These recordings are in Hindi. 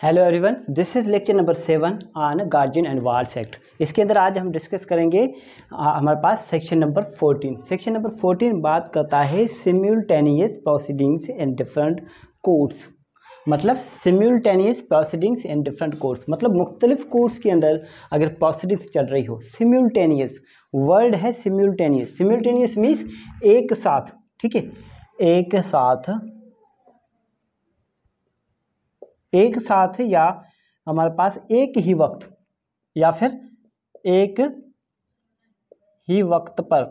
Hello everyone, this is lecture number 7 on guardian and wards act. इसके अंदर आज हम डिस्कस करेंगे हमारे पास सेक्शन नंबर 14। सेक्शन नंबर 14 बात करता है simultaneous proceedings in different courts. मतलब simultaneous proceedings in different courts मतलब मुख्तलिफ कोर्ट्स के अंदर अगर प्रोसीडिंग्स चल रही हो। सिम्युलटेनियस वर्ड है, सिम्युलटेनियस। सिम्युलटेनियस मीन्स एक साथ, ठीक है, एक साथ या हमारे पास एक ही वक्त या फिर एक ही वक्त पर,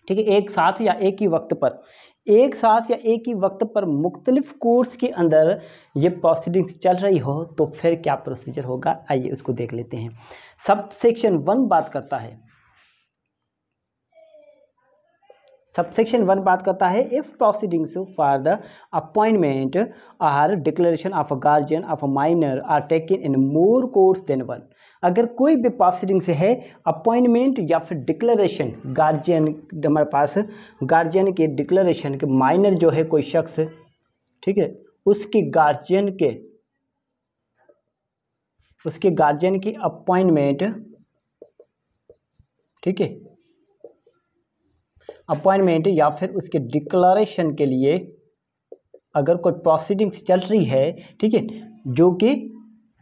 ठीक है, एक साथ या एक ही वक्त पर, एक साथ या एक ही वक्त पर मुख्तलिफ कोर्ट्स के अंदर ये प्रोसीडिंग्स चल रही हो तो फिर क्या प्रोसीजर होगा, आइए उसको देख लेते हैं। सब सेक्शन 1 बात करता है, सबसेक्शन 1 बात करता है if proceedings for the appointment or declaration of a guardian of a minor are taken in more courts than one. अगर कोई भी प्रोसीडिंग्स है अपॉइंटमेंट या फिर डिक्लेरेशन, गार्जियन हमारे पास गार्जियन के डिक्लेरेशन के माइनर जो है कोई शख्स, ठीक है, उसके गार्जियन की अपॉइंटमेंट, ठीक है, अपॉइंटमेंट या फिर उसके डिक्लेरेशन के लिए अगर कोई प्रोसीडिंग्स चल रही है, ठीक है, जो कि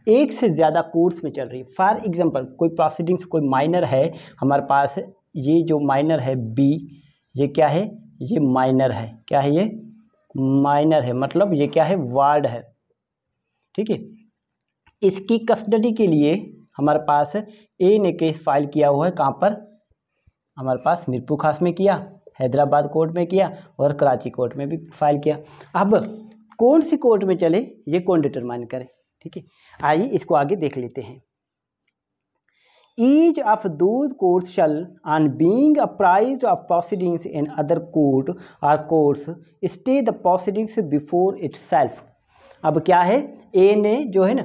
एक से ज़्यादा कोर्ट्स में चल रही है। फॉर एग्जांपल कोई प्रोसीडिंग्स, कोई माइनर है हमारे पास, ये जो माइनर है बी, ये क्या है, ये माइनर है, क्या है, ये माइनर है, मतलब ये क्या है, वार्ड है, ठीक है। इसकी कस्टडी के लिए हमारे पास ए ने केस फाइल किया हुआ है, कहाँ पर, हमारे पास मीरपुर खास में किया, हैदराबाद कोर्ट में किया और कराची कोर्ट में भी फाइल किया। अब कौन सी कोर्ट में चले ये कौन डिटरमाइन करे, ठीक है। आइए इसको आगे देख लेते हैं। Each of those courts shall on being apprised of proceedings in other court और courts stay the proceedings before itself. अब क्या है, ए ने जो है ना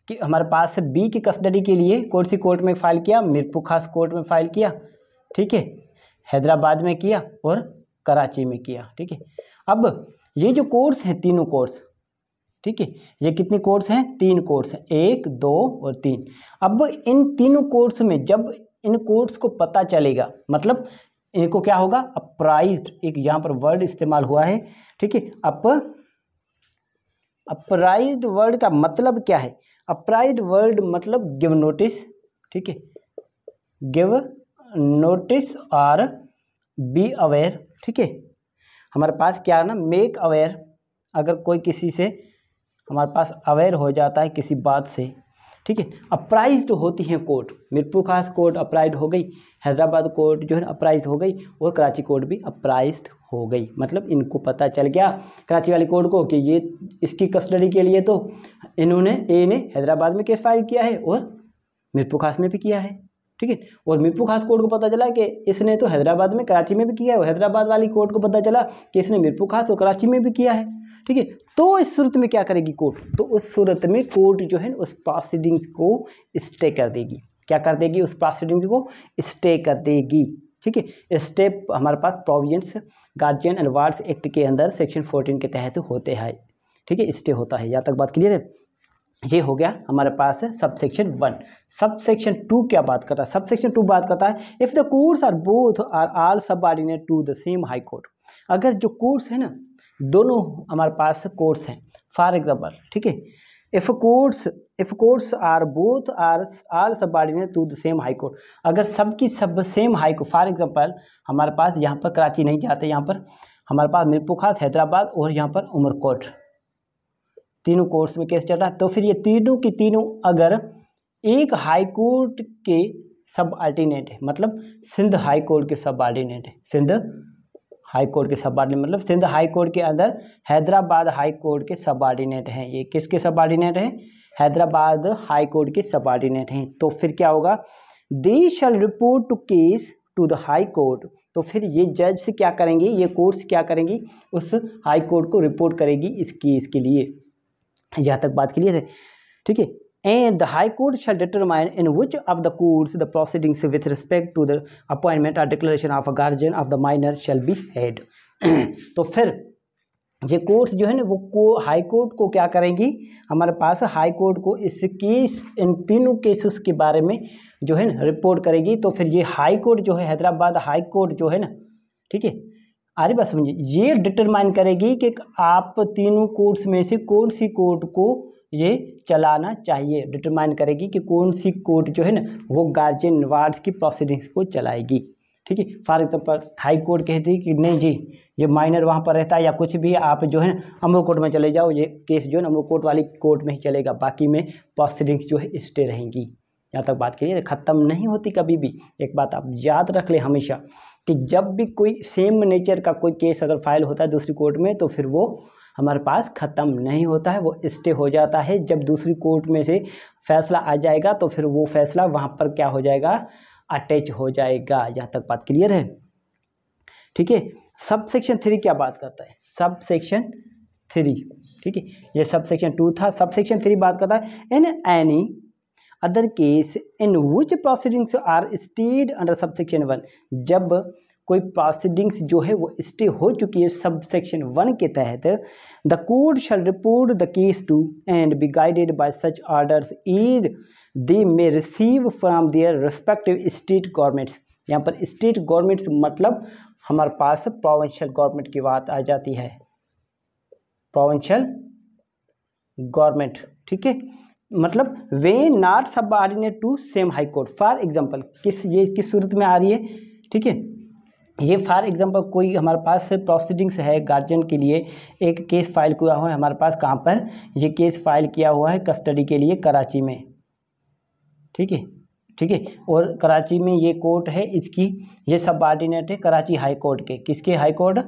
कि हमारे पास बी की कस्टडी के लिए कौन सी कोर्ट में फाइल किया, मीरपुर खास कोर्ट में फाइल किया, ठीक है, हैदराबाद में किया और कराची में किया, ठीक है। अब ये जो कोर्स हैं, तीनों कोर्स, ठीक है, ये कितने कोर्स हैं, 3 कोर्स हैं, 1, 2 और 3। अब इन तीनों कोर्स में जब इन कोर्स को पता चलेगा, मतलब इनको क्या होगा, अप्राइज्ड, एक यहाँ पर वर्ड इस्तेमाल हुआ है, ठीक है। अप्राइज्ड वर्ड का मतलब क्या है, अप्राइज्ड वर्ड मतलब गिव नोटिस, ठीक है, गिव नोटिस और बी अवेयर, ठीक है। हमारे पास क्या है ना, मेक अवेयर, अगर कोई किसी से हमारे पास अवेयर हो जाता है किसी बात से, ठीक है। अप्राइज्ड होती हैं कोर्ट, मीरपुर खास कोर्ट अप्राइज्ड हो गई, हैदराबाद कोर्ट जो है अप्राइज्ड हो गई और कराची कोर्ट भी अप्राइज्ड हो गई। मतलब इनको पता चल गया कराची वाली कोर्ट को कि ये इसकी कस्टडी के लिए तो इन्होंने, ए ने हैदराबाद में केस फाइल किया है और मीरपुर खास में भी किया है, ठीक है। और मीरपुर खास कोर्ट को पता चला कि इसने तो हैदराबाद में कराची में भी किया है और हैदराबाद वाली कोर्ट को पता चला कि इसने मीरपुर खास और कराची में भी किया है, ठीक है। तो इस सूरत में क्या करेगी कोर्ट, तो उस सूरत में कोर्ट जो है उस प्रोसीडिंग्स को स्टे कर देगी। क्या कर देगी, उस प्रोसीडिंग्स को स्टे कर देगी, ठीक है। स्टेप हमारे पास provisions guardian and wards act के अंदर सेक्शन 14 के तहत होते हैं, ठीक है, स्टे होता है। यहाँ तक बात क्लियर है। ये हो गया हमारे पास सब सेक्शन 1। सब सेक्शन 2 क्या बात करता है, सब सेक्शन 2 बात करता है if the courts are both or all subordinate to the same high court. अगर जो कोर्ट्स है ना, दोनों हमारे पास कोर्ट्स हैं, फॉर एग्जांपल, ठीक है, if courts are both or all subordinate to the same high court, अगर सबकी सब same high court, for example हमारे पास यहाँ पर कराची नहीं जाते, यहाँ पर हमारे पास मीरपुर खास, हैदराबाद और यहाँ पर उमरकोट, तीनों कोर्ट्स में केस चल रहा है, तो फिर ये तीनों की तीनों अगर एक हाई कोर्ट के सब ऑर्डिनेट है, मतलब सिंध हाई कोर्ट के सब ऑर्डिनेट है, सिंध हाई कोर्ट के सब ऑर्डिनेट, मतलब सिंध हाई कोर्ट के अंदर हैदराबाद हाई कोर्ट के सब ऑर्डिनेट हैं। ये किसके सब ऑर्डिनेट हैं, हैदराबाद हाई कोर्ट के सब ऑर्डिनेट हैं। तो फिर क्या होगा, they shall report to case to the high court. तो फिर ये जज से क्या करेंगे, ये कोर्ट्स क्या करेंगी, उस हाई कोर्ट को रिपोर्ट करेगी इस केस के लिए। यहाँ तक बात क्लियर है, ठीक है। And the high court shall determine in which of the courts the proceedings with respect to the appointment और declaration of a guardian of the minor shall be had. तो फिर ये कोर्ट्स जो है ना वो हाई कोर्ट को क्या करेंगी, हमारे पास हाई कोर्ट को इस केस, इन तीनों केसेस के बारे में जो है ना रिपोर्ट करेगी। तो फिर ये हाई कोर्ट जो है, हैदराबाद हाई कोर्ट जो है ना, ठीक है, आरी बात समझिए, ये डिटरमाइन करेगी कि आप तीनों कोर्ट्स में से कौन सी कोर्ट को ये चलाना चाहिए। डिटरमाइन करेगी कि कौन सी कोर्ट जो है ना वो गार्जियन वार्ड्स की प्रोसीडिंग्स को चलाएगी। ठीक है, फॉर एग्जाम्पल हाई कोर्ट कहती है कि नहीं जी ये माइनर वहाँ पर रहता है या कुछ भी, आप जो है अमर कोर्ट में चले जाओ, ये केस जो है अमर कोर्ट वाली कोर्ट में ही चलेगा, बाकी में प्रोसीडिंग्स जो है स्टे रहेंगी। यहाँ तक बात करिए, ख़त्म नहीं होती कभी भी। एक बात आप याद रख ले हमेशा कि जब भी कोई सेम नेचर का कोई केस अगर फाइल होता है दूसरी कोर्ट में, तो फिर वो हमारे पास ख़त्म नहीं होता है, वो स्टे हो जाता है। जब दूसरी कोर्ट में से फैसला आ जाएगा तो फिर वो फैसला वहाँ पर क्या हो जाएगा, अटैच हो जाएगा। यहाँ तक बात क्लियर है? ठीक है, सब सेक्शन 3 क्या बात करता है? सब सेक्शन 3, ठीक है, ये सब सेक्शन 2 था, सब सेक्शन 3 बात करता है in any other case in which proceedings are stayed under sub section 1, जब कोई प्रोसीडिंग्स जो है वो स्टे हो चुकी है सब सेक्शन 1 के तहत, the court shall report the case to and be guided by such orders it they may receive from their respective state governments. यहाँ पर स्टेट गवर्नमेंट्स मतलब हमारे पास प्रोविंशियल गवर्नमेंट की बात आ जाती है, प्रोविंशियल गवर्नमेंट, ठीक है, मतलब वे not subordinate to same high court. For example ये किस सूरत में आ रही है, ठीक है, ये फॉर एग्जांपल कोई हमारे पास प्रोसीडिंग्स है गार्जियन के लिए, एक केस फाइल किया हुआ है हमारे पास, कहाँ पर, ये केस फाइल किया हुआ है कस्टडी के लिए कराची में, ठीक है, ठीक है, और कराची में ये कोर्ट है, इसकी ये सबऑर्डिनेट है कराची हाई कोर्ट के, किसके high court,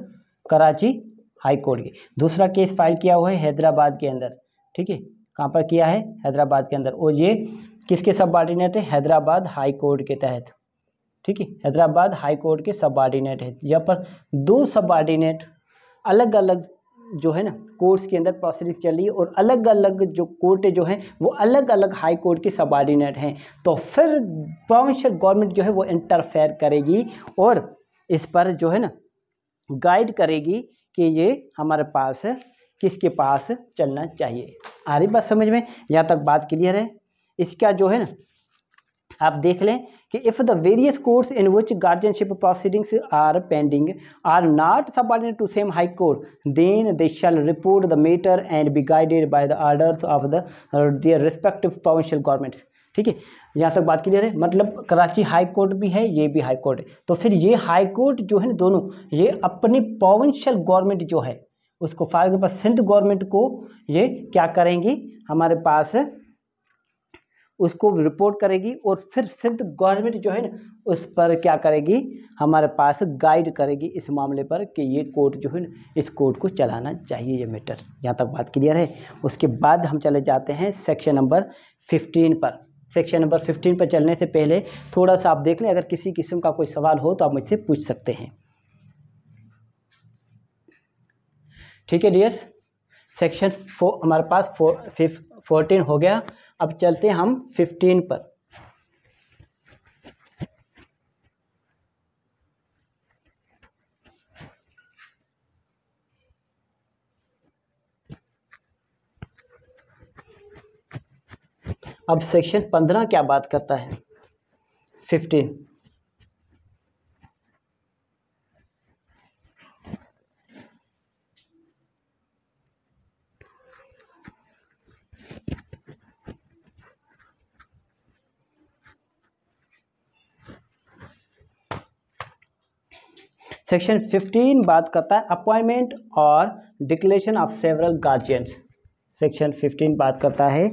Karachi high court के। दूसरा केस फाइल किया हुआ है हैदराबाद के अंदर, ठीक है, कहाँ पर किया है, हैदराबाद के अंदर, और ये किसके सबऑर्डिनेट है, हैदराबाद हाई कोर्ट के तहत, ठीक है, हैदराबाद हाई कोर्ट के सबऑर्डिनेट है। यहाँ पर दो सबऑर्डिनेट अलग अलग जो है ना कोर्ट्स के अंदर प्रोसीडिंग चल रही है, और अलग अलग जो कोर्ट जो हैं वो अलग अलग हाई कोर्ट के सबऑर्डिनेट हैं, तो फिर प्रोविंशियल गवर्नमेंट जो है वो इंटरफेयर करेगी और इस पर जो है ना गाइड करेगी कि ये हमारे पास किसके पास चलना चाहिए। आ रही बात समझ में? यहाँ तक बात क्लियर है? इसका जो है ना आप देख लें कि if the various courts in which guardianship proceedings are pending are not subordinate to same high court, then they shall report the matter and be guided by the orders of the their respective provincial governments. ठीक है, यहाँ तक बात क्लियर है? मतलब कराची हाई कोर्ट भी है, ये भी हाई कोर्ट है, तो फिर ये हाई कोर्ट जो है ना दोनों, ये अपनी प्रोविंशियल गवर्नमेंट जो है उसको, फॉर एग्जाम्पल सिंध गवर्नमेंट को ये क्या करेंगी, हमारे पास उसको रिपोर्ट करेगी, और फिर सिंध गवर्नमेंट जो है ना उस पर क्या करेगी, हमारे पास गाइड करेगी इस मामले पर कि ये कोर्ट जो है ना इस कोर्ट को चलाना चाहिए, ये मैटर। यहाँ तक बात क्लियर है? उसके बाद हम चले जाते हैं सेक्शन नंबर 15 पर। सेक्शन नंबर 15 पर चलने से पहले थोड़ा सा आप देख लें, अगर किसी किस्म का कोई सवाल हो तो आप मुझसे पूछ सकते हैं। ठीक है डियर्स, सेक्शन 4 हमारे पास 14 हो गया। अब चलते हैं हम 15 पर। अब सेक्शन 15 क्या बात करता है? 15 सेक्शन 15 बात करता है अपॉइंटमेंट और declaration of several guardians. Section 15 बात करता है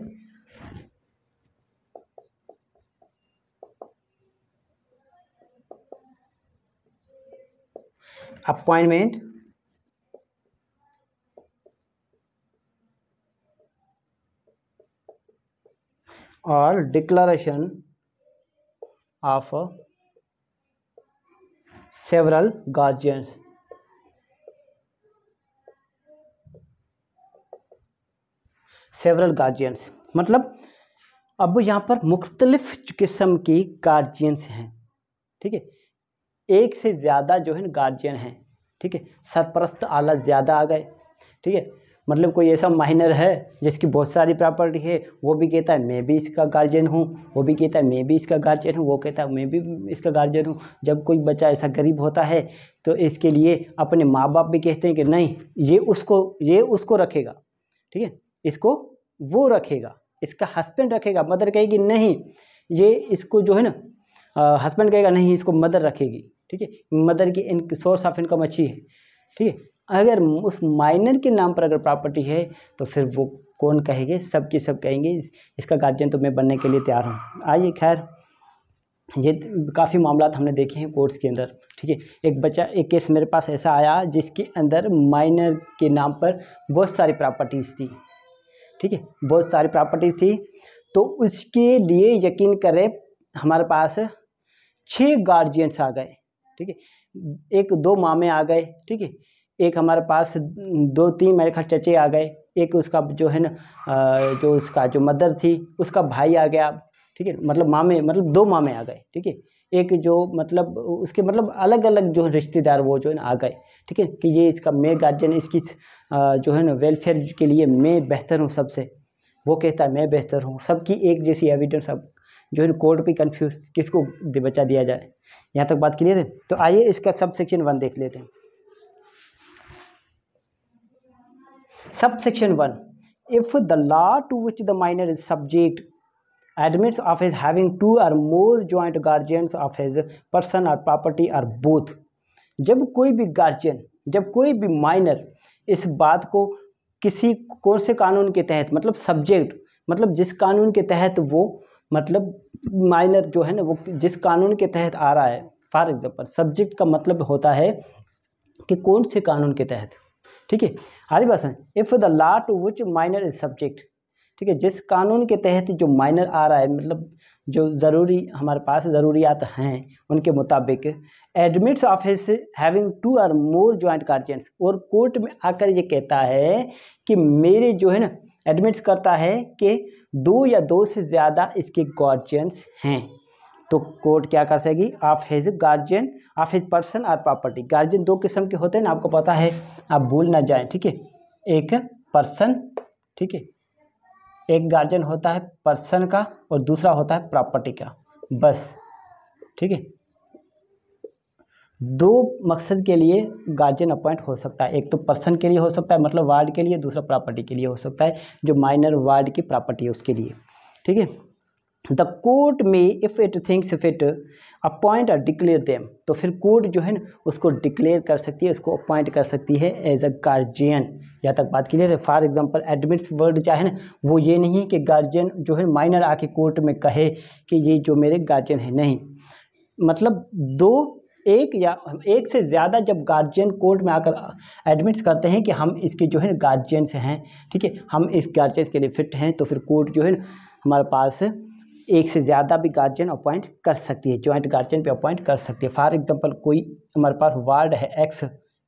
अपॉइंटमेंट और declaration of several guardians. Several guardians मतलब अब यहाँ पर मुख्तलिफ किस्म की गार्जियंस हैं, ठीक है, एक से ज़्यादा जो है गार्जियन हैं, ठीक है, सरपरस्त आला ज़्यादा आ गए, ठीक है। मतलब कोई ऐसा माइनर है जिसकी बहुत सारी प्रॉपर्टी है, वो भी कहता है मैं भी इसका गार्जियन हूँ, वो भी कहता है मैं भी इसका गार्जियन हूँ, वो कहता है मैं भी इसका गार्जियन हूँ। जब कोई बच्चा ऐसा गरीब होता है तो इसके लिए अपने माँ बाप भी कहते हैं कि नहीं ये उसको रखेगा, ठीक है, इसको वो रखेगा, इसका हस्बैंड रखेगा। मदर कहेगी नहीं ये इसको जो है ना, हस्बैंड कहेगा नहीं इसको मदर रखेगी, ठीक है। मदर की सोर्स ऑफ इनकम अच्छी है, ठीक है। अगर उस माइनर के नाम पर अगर प्रॉपर्टी है तो फिर वो कौन कहेंगे, सब के सब कहेंगे इसका गार्जियन तो मैं बनने के लिए तैयार हूँ। आइए खैर ये काफ़ी मामला हमने देखे हैं कोर्ट्स के अंदर, ठीक है। एक केस मेरे पास ऐसा आया जिसके अंदर माइनर के नाम पर बहुत सारी प्रॉपर्टीज़ थी, ठीक है, बहुत सारी प्रॉपर्टीज़ थी। तो उसके लिए यकीन करें हमारे पास 6 गार्जियंस आ गए, ठीक है। 1-2 मामे आ गए, ठीक है। एक हमारे पास 2-3 मेरे ख्याल चचे आ गए। एक उसका जो है ना जो उसका जो मदर थी उसका भाई आ गया, ठीक है। मतलब मामे, मतलब 2 मामे आ गए, ठीक है। एक जो मतलब उसके मतलब अलग अलग जो रिश्तेदार वो जो है ना आ गए, ठीक है, कि ये इसका मैं गार्जियन, इसकी जो है ना वेलफेयर के लिए मैं बेहतर हूँ सबसे, वो कहता है मैं बेहतर हूँ। सबकी एक जैसी एविडेंस, सब जो है कोर्ट पे कंफ्यूज किसको बचा दिया जाए। यहाँ तक बात क्लियर है। तो आइए इसका सब सेक्शन 1 देख लेते हैं। Sub section 1, if the law to which the minor is subject admits of his having 2 or more joint guardians of his person or property or both। जब कोई भी गार्जियन, जब कोई भी माइनर इस बात को किसी कौन से कानून के तहत, मतलब सब्जेक्ट, मतलब जिस कानून के तहत वो, मतलब माइनर जो है ना वो जिस कानून के तहत आ रहा है, फॉर एग्जांपल सब्जेक्ट का मतलब होता है कि कौन से कानून के तहत, ठीक है। आगे बात है, if the law to which minor is subject, ठीक है, जिस कानून के तहत जो माइनर आ रहा है, मतलब जो ज़रूरी हमारे पास ज़रूरियात हैं उनके मुताबिक, एडमिट्स ऑफ हिज हैविंग 2 और मोर जॉइंट गार्जियंस, और कोर्ट में आकर ये कहता है कि मेरे जो है ना, एडमिट्स करता है कि 2 या 2 से ज़्यादा इसके गार्जियंस हैं, तो कोर्ट क्या कर सकेगी, of his guardian of his person और प्रॉपर्टी। गार्जियन 2 किस्म के होते हैं ना, आपको पता है, आप भूल ना जाएं, ठीक है। एक पर्सन, ठीक है, एक गार्जियन होता है पर्सन का और दूसरा होता है प्रॉपर्टी का, बस, ठीक है। 2 मकसद के लिए गार्जियन अपॉइंट हो सकता है, एक तो पर्सन के लिए हो सकता है, मतलब वार्ड के लिए, दूसरा प्रॉपर्टी के लिए हो सकता है, जो माइनर वार्ड की प्रॉपर्टी है उसके लिए, ठीक है। द कोर्ट में if it thinks fit appoint और डिक्लेयर देम, तो फिर कोर्ट जो है ना उसको डिक्लेयर कर सकती है, उसको अपॉइंट कर सकती है एज अ गार्जियन। यहाँ तक बात क्लियर है। फॉर एग्जांपल एडमिट्स वर्ड क्या है ना, वो ये नहीं कि गार्जियन जो है माइनर आके कोर्ट में कहे कि ये जो मेरे गार्जियन है, नहीं, मतलब 2, 1 या 1 से ज़्यादा जब गार्जियन कोर्ट में आकर एडमिट्स करते हैं कि हम इसके जो है गार्जियंस हैं, ठीक है, हम इस गार्जियन के लिए फिट हैं, तो फिर कोर्ट जो है हमारे पास 1 से ज़्यादा भी गार्जियन अपॉइंट कर सकती है, जॉइंट गार्जियन पे अपॉइंट कर सकती है। फॉर एग्जांपल कोई हमारे पास वार्ड है एक्स,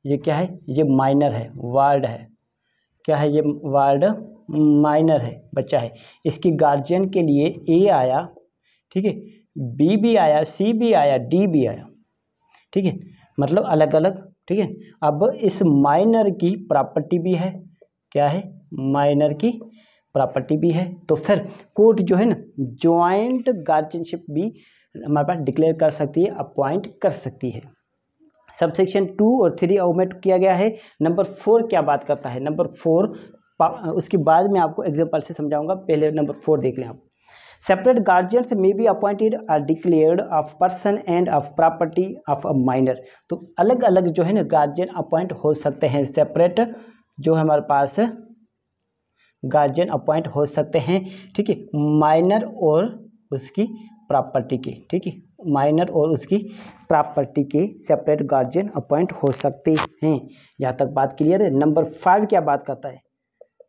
ये क्या है, ये माइनर है, वार्ड है, क्या है, ये वार्ड माइनर है, बच्चा है, इसकी गार्जियन के लिए ए आया, ठीक है, बी भी आया, सी भी आया, डी भी आया, ठीक है, मतलब अलग अलग, ठीक है। अब इस माइनर की प्रॉपर्टी भी है, क्या है, माइनर की प्रॉपर्टी भी है, तो फिर कोर्ट जो है ना जॉइंट गार्जियनशिप भी हमारे पास डिक्लेयर कर सकती है, अपॉइंट कर सकती है। सबसेक्शन 2 और 3 ओमिट किया गया है। नंबर 4 क्या बात करता है, नंबर 4 उसके बाद में आपको एग्जांपल से समझाऊंगा, पहले नंबर 4 देख लें आप। Separate guardians may be appointed or declared of person and of property of a minor, तो अलग अलग जो है ना गार्जियन अपॉइंट हो सकते हैं, सेपरेट जो है हमारे पास गार्जियन अपॉइंट हो सकते हैं, ठीक है, माइनर और उसकी प्रॉपर्टी के, ठीक है, माइनर और उसकी प्रॉपर्टी के सेपरेट गार्जियन अपॉइंट हो सकते हैं। यहाँ तक बात क्लियर है। नंबर 5 क्या बात करता है,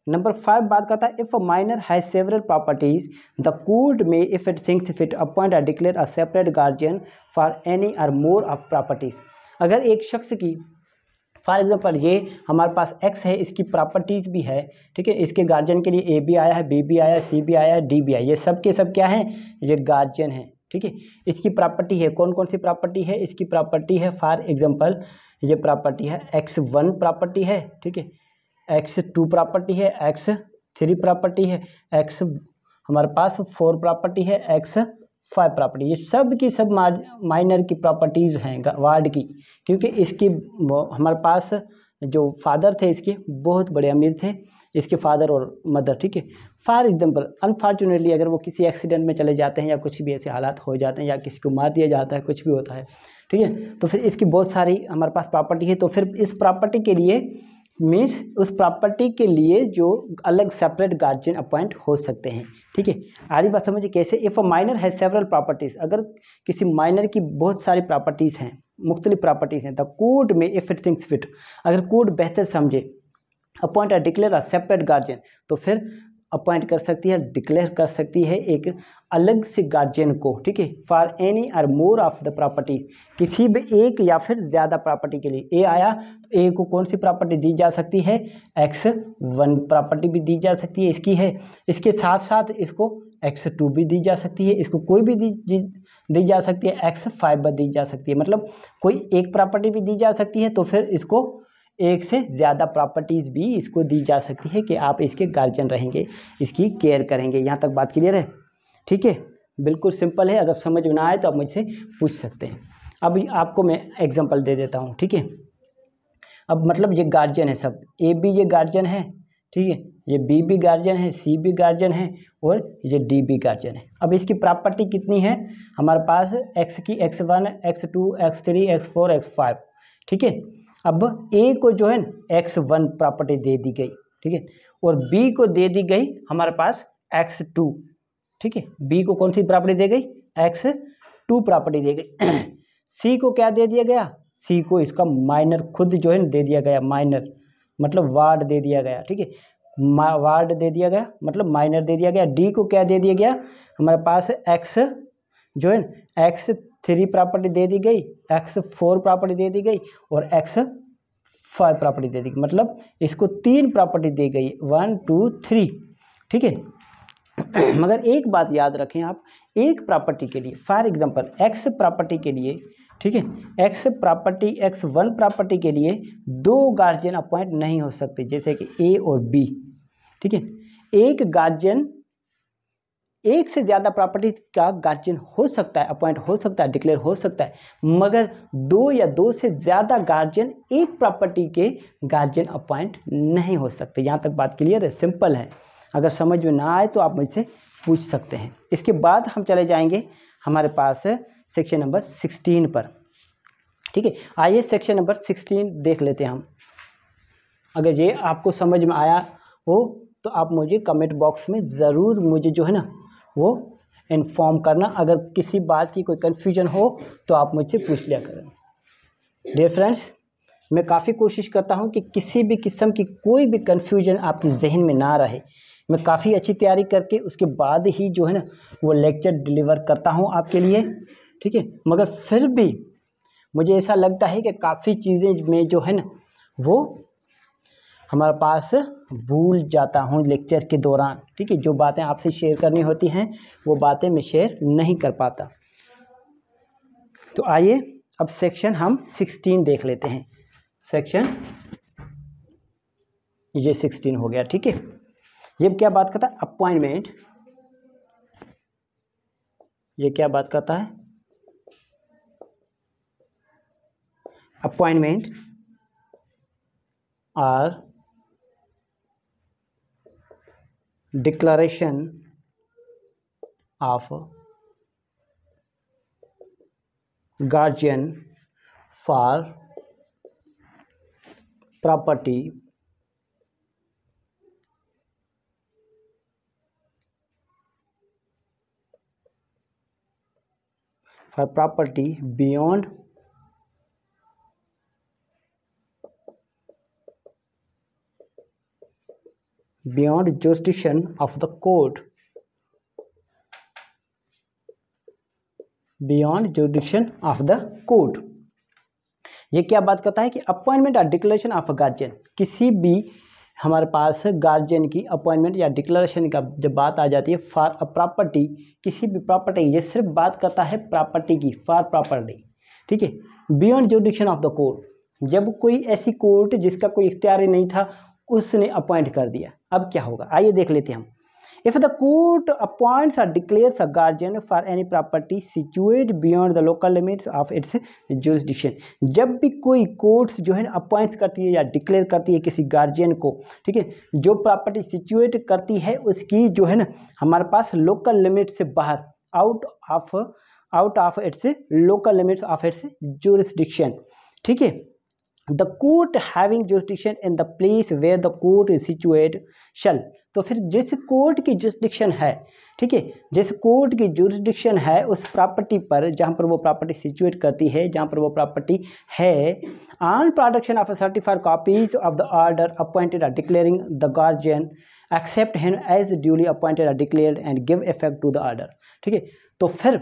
नंबर 5 बात करता है, if a minor has several properties the court में if it thinks fit appoint और declare a separate guardian for any और मोर ऑफ प्रॉपर्टीज। अगर एक शख्स की, फॉर एग्जांपल ये हमारे पास एक्स है, इसकी प्रॉपर्टीज़ भी है, ठीक है, इसके गार्जियन के लिए ए भी आया है, बी भी आया है, सी भी आया है, डी भी आया, ये सब के सब क्या हैं, ये गार्जियन हैं, ठीक है। इसकी प्रॉपर्टी है, कौन कौन सी प्रॉपर्टी है, इसकी प्रॉपर्टी है फॉर एग्जांपल ये प्रॉपर्टी है X1 प्रॉपर्टी है, ठीक है, x2 प्रॉपर्टी है, x3 प्रॉपर्टी है, x हमारे पास 4 प्रॉपर्टी है, x5 प्रॉपर्टी। ये सब की सब माइनर की प्रॉपर्टीज़ हैं वार्ड की, क्योंकि इसकी हमारे पास जो फादर थे इसके बहुत बड़े अमीर थे, इसके फादर और मदर, ठीक है। फॉर एग्जांपल अनफॉर्चुनेटली अगर वो किसी एक्सीडेंट में चले जाते हैं या कुछ भी ऐसे हालात हो जाते हैं या किसी को मार दिया जाता है, कुछ भी होता है, ठीक है, तो फिर इसकी बहुत सारी हमारे पास प्रॉपर्टी है। तो फिर इस प्रॉपर्टी के लिए मीन्स उस प्रॉपर्टी के लिए जो अलग सेपरेट गार्जियन अपॉइंट हो सकते हैं, ठीक है। आरी बात समझिए कैसे। If a minor has several properties, अगर किसी माइनर की बहुत सारी प्रॉपर्टीज़ हैं, मुख्तलिफ प्रॉपर्टीज़ हैं, द कोर्ट में इफ इट थिंक्स फिट, अगर कोर्ट बेहतर समझे, अपॉइंट और डिक्लेयर अ सेपरेट गार्जियन, तो फिर अपॉइंट कर सकती है, डिक्लेयर कर सकती है एक अलग से गार्जियन को, ठीक है। फॉर एनी और मोर ऑफ द प्रॉपर्टीज, किसी भी एक या फिर ज़्यादा प्रॉपर्टी के लिए। ए आया तो ए को कौन सी प्रॉपर्टी दी जा सकती है, x1 प्रॉपर्टी भी दी जा सकती है इसकी है, इसके साथ साथ इसको x2 भी दी जा सकती है, इसको कोई भी दी जा सकती है, x5 भी दी जा सकती है। मतलब कोई एक प्रॉपर्टी भी दी जा सकती है, तो फिर इसको एक से ज़्यादा प्रॉपर्टीज़ भी इसको दी जा सकती है कि आप इसके गार्जियन रहेंगे, इसकी केयर करेंगे। यहाँ तक बात क्लियर है, ठीक है। बिल्कुल सिंपल है, अगर समझ में ना आए तो आप मुझसे पूछ सकते हैं। अब आपको मैं एग्जांपल दे देता हूँ, ठीक है। अब मतलब ये गार्जियन है सब, ए बी ये गार्जियन है, ठीक है, ये बी भी गार्जियन है, सी भी गार्जियन है और ये डी भी गार्जियन है। अब इसकी प्रॉपर्टी कितनी है हमारे पास, एक्स की x1, x2, x3, x4, x5, ठीक है। अब ए को जो है x1 प्रॉपर्टी दे दी गई, ठीक है, और बी को दे दी गई हमारे पास x2, ठीक है। बी को कौन सी प्रॉपर्टी दे गई, x2 प्रॉपर्टी दे गई। सी को क्या दे दिया गया, सी को इसका माइनर खुद जो है दे दिया गया, माइनर मतलब वार्ड दे दिया गया, ठीक है, वार्ड दे दिया गया मतलब माइनर दे दिया गया। डी को क्या दे दिया गया हमारे पास, x जो है x3 प्रॉपर्टी दे दी गई, x4 प्रॉपर्टी दे दी गई और x5 प्रॉपर्टी दे दी गई। मतलब इसको 3 प्रॉपर्टी दी गई, 1 2 3, ठीक है। मगर एक बात याद रखें आप, एक प्रॉपर्टी के लिए फॉर एग्जांपल x प्रॉपर्टी के लिए, ठीक है, x प्रॉपर्टी x1 प्रॉपर्टी के लिए 2 गार्जियन अपॉइंट नहीं हो सकते, जैसे कि a और b, ठीक है। एक गार्जियन, एक से ज़्यादा प्रॉपर्टी का गार्जियन हो सकता है, अपॉइंट हो सकता है, डिक्लेयर हो सकता है, मगर 2 या 2 से ज़्यादा गार्जियन एक प्रॉपर्टी के गार्जियन अपॉइंट नहीं हो सकते। यहाँ तक बात क्लियर है, सिंपल है। अगर समझ में ना आए तो आप मुझसे पूछ सकते हैं। इसके बाद हम चले जाएंगे हमारे पास सेक्शन नंबर 16 पर, ठीक है। आइए सेक्शन नंबर 16 देख लेते हैं हम। अगर ये आपको समझ में आया हो तो आप मुझे कमेंट बॉक्स में ज़रूर मुझे जो है ना वो इन्फॉर्म करना। अगर किसी बात की कोई कन्फ्यूजन हो तो आप मुझसे पूछ लिया करें। डियर फ्रेंड्स, मैं काफ़ी कोशिश करता हूं कि किसी भी किस्म की कोई भी कन्फ्यूजन आपके जहन में ना रहे। मैं काफ़ी अच्छी तैयारी करके उसके बाद ही जो है ना वो लेक्चर डिलीवर करता हूं आपके लिए, ठीक है। मगर फिर भी मुझे ऐसा लगता है कि काफ़ी चीज़ें में जो है ना वो हमारे पास भूल जाता हूँ लेक्चर के दौरान, ठीक है। जो बातें आपसे शेयर करनी होती हैं वो बातें मैं शेयर नहीं कर पाता। तो आइए अब सेक्शन हम 16 देख लेते हैं। सेक्शन ये 16 हो गया, ठीक है। ये क्या बात करता है, अपॉइंटमेंट। ये क्या बात करता है, अपॉइंटमेंट और declaration of guardian for property beyond jurisdiction of the court, beyond jurisdiction of the court। ये क्या बात करता है कि अपॉइंटमेंट और डिक्लेरेशन ऑफ गार्जियन, किसी भी हमारे पास गार्जियन की अपॉइंटमेंट या डिक्लेरेशन का जब बात आ जाती है फॉर अ प्रॉपर्टी, किसी भी प्रॉपर्टी, ये सिर्फ बात करता है प्रॉपर्टी की, फॉर प्रॉपर्टी, ठीक है। Beyond jurisdiction of the court, जब कोई ऐसी कोर्ट जिसका कोई इख्तियार नहीं था उसने अपॉइंट कर दिया। अब क्या होगा, आइए देख लेते हैं हम। इफ द कोर्ट अपॉइंट्स और declares a guardian for any property situate beyond the local limits of its jurisdiction, जब भी कोई कोर्ट्स जो है अपॉइंट करती है या डिक्लेयर करती है किसी गार्जियन को, ठीक है, जो प्रॉपर्टी सिचुएट करती है उसकी जो है ना हमारे पास लोकल लिमिट से बाहर, out of its local limits of its jurisdiction, ठीक है, the court having jurisdiction in the place where the court is situate shall, तो फिर जिस कोर्ट की जुरिसडिक्शन है, ठीक है, जिस कोर्ट की जुरिसडिक्शन है उस प्रॉपर्टी पर जहाँ पर वो प्रॉपर्टी सिचुएट करती है, जहाँ पर वो प्रॉपर्टी है, on production of certified copies of the order appointed और declaring the guardian accept him as duly appointed और declared and give effect to the order, ठीक है। तो फिर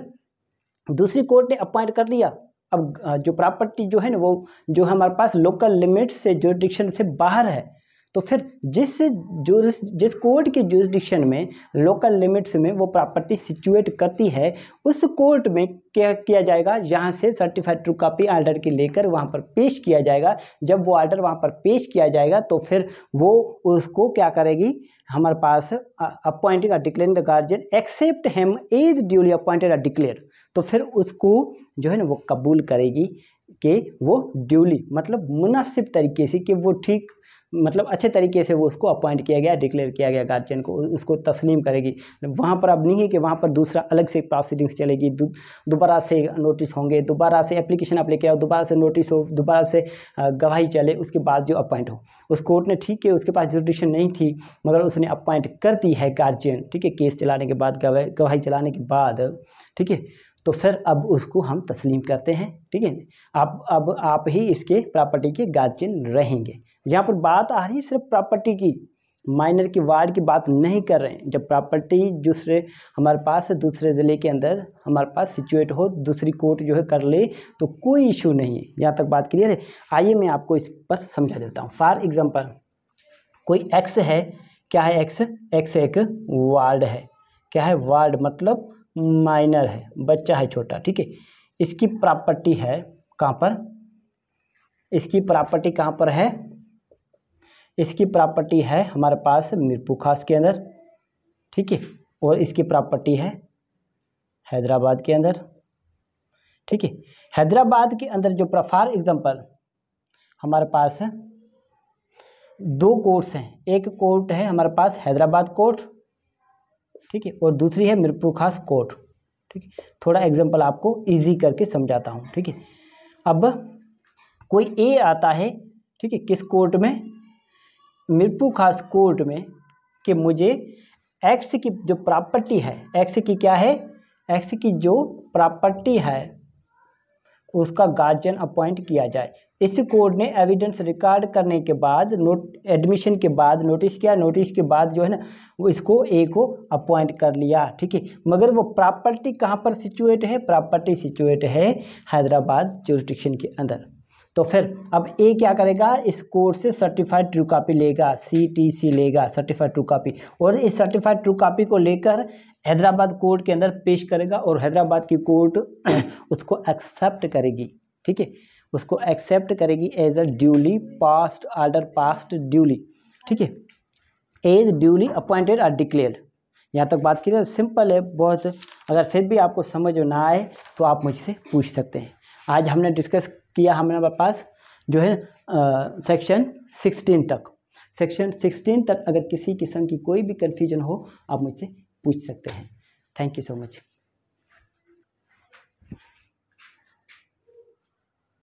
दूसरी कोर्ट ने अपॉइंट कर लिया, अब जो प्रॉपर्टी जो है ना वो जो हमारे पास लोकल लिमिट्स से जुरिसडिक्शन से बाहर है, तो फिर जिस कोर्ट की जुरिसडिक्शन में लोकल लिमिट्स में वो प्रॉपर्टी सिचुएट करती है उस कोर्ट में क्या किया जाएगा, यहाँ से सर्टिफाइड ट्रू कॉपी ऑर्डर के लेकर वहाँ पर पेश किया जाएगा। जब वो ऑर्डर वहाँ पर पेश किया जाएगा तो फिर वो उसको क्या करेगी, हमारे पास अपॉइंटिंग और declaring the guardian accept him as duly appointed और डिक्लेयर, तो फिर उसको जो है ना वो कबूल करेगी कि वो ड्यूली मतलब मुनासिब तरीके से, कि वो ठीक मतलब अच्छे तरीके से वो उसको अपॉइंट किया गया, डिक्लेयर किया गया गार्जियन को, उसको तस्लीम करेगी। वहाँ पर अब नहीं है कि वहाँ पर दूसरा अलग से प्रोसीडिंग्स चलेगी, दोबारा से नोटिस होंगे, दोबारा से एप्लीकेशन आप लेके आओ, दोबारा से नोटिस हो, दोबारा से गवाही चले, उसके बाद जो अपॉइंट हो। उस कोर्ट ने ठीक है उसके पास जुरिसडिक्शन नहीं थी मगर उसने अपॉइंट कर दी है गार्जियन, ठीक है, केस चलाने के बाद, गवाही चलाने के बाद, ठीक है, तो फिर अब उसको हम तस्लीम करते हैं, ठीक है। अब आप ही इसके प्रॉपर्टी के गार्जियन रहेंगे। यहाँ पर बात आ रही है सिर्फ प्रॉपर्टी की, माइनर की वार्ड की बात नहीं कर रहे हैं। जब प्रॉपर्टी दूसरे हमारे पास दूसरे ज़िले के अंदर हमारे पास सिचुएट हो, दूसरी कोर्ट जो है कर ले तो कोई इशू नहीं है। यहाँ तक बात क्लियर है। आइए मैं आपको इस पर समझा देता हूँ। फॉर एग्जांपल कोई एक्स है, क्या है एक्स, एक्स एक वार्ड है, क्या है वार्ड मतलब माइनर है, बच्चा है छोटा, ठीक है। इसकी प्रॉपर्टी है कहाँ पर, इसकी प्रॉपर्टी कहाँ पर है, इसकी प्रॉपर्टी है हमारे पास मीरपुर खास के अंदर, ठीक है, और इसकी प्रॉपर्टी है हैदराबाद के अंदर, ठीक है। हैदराबाद के अंदर जो फॉर एग्जांपल हमारे पास है दो कोर्ट्स हैं, एक कोर्ट है हमारे पास हैदराबाद कोर्ट, ठीक है, और दूसरी है मीरपुर खास कोर्ट, ठीक है। थोड़ा एग्जांपल आपको इजी करके समझाता हूँ, ठीक है। अब कोई ए आता है, ठीक है, किस कोर्ट में, मीरपुर खास कोर्ट में, कि मुझे एक्स की जो प्रॉपर्टी है, एक्स की क्या है, एक्स की जो प्रॉपर्टी है उसका गार्जियन अपॉइंट किया जाए। इस कोर्ट ने एविडेंस रिकॉर्ड करने के बाद, एडमिशन के बाद नोटिस किया, नोटिस के बाद जो है ना वो इसको ए को अपॉइंट कर लिया, ठीक है। मगर वो प्रॉपर्टी कहाँ पर सिचुएट है, प्रॉपर्टी सिचुएट है हैदराबाद जुरिसडिक्शन के अंदर। तो फिर अब ए क्या करेगा, इस कोर्ट से सर्टिफाइड ट्रू कॉपी लेगा, CTC लेगा, सर्टिफाइड ट्रू कॉपी, और इस सर्टिफाइड ट्रू कॉपी को लेकर हैदराबाद कोर्ट के अंदर पेश करेगा और हैदराबाद की कोर्ट उसको एक्सेप्ट करेगी, ठीक है, उसको एक्सेप्ट करेगी as a duly passed order, passed duly, ठीक है, एज ड्यूली अपॉइंटेड और डिक्लेयर्ड। यहाँ तक बात क्लियर, सिंपल है बहुत। अगर फिर भी आपको समझ ना आए तो आप मुझसे पूछ सकते हैं। आज हमने डिस्कस किया हमारे पास जो है सेक्शन 16 तक, सेक्शन 16 तक अगर किसी किस्म की कोई भी कन्फ्यूजन हो आप मुझसे पूछ सकते हैं। Thank you so much.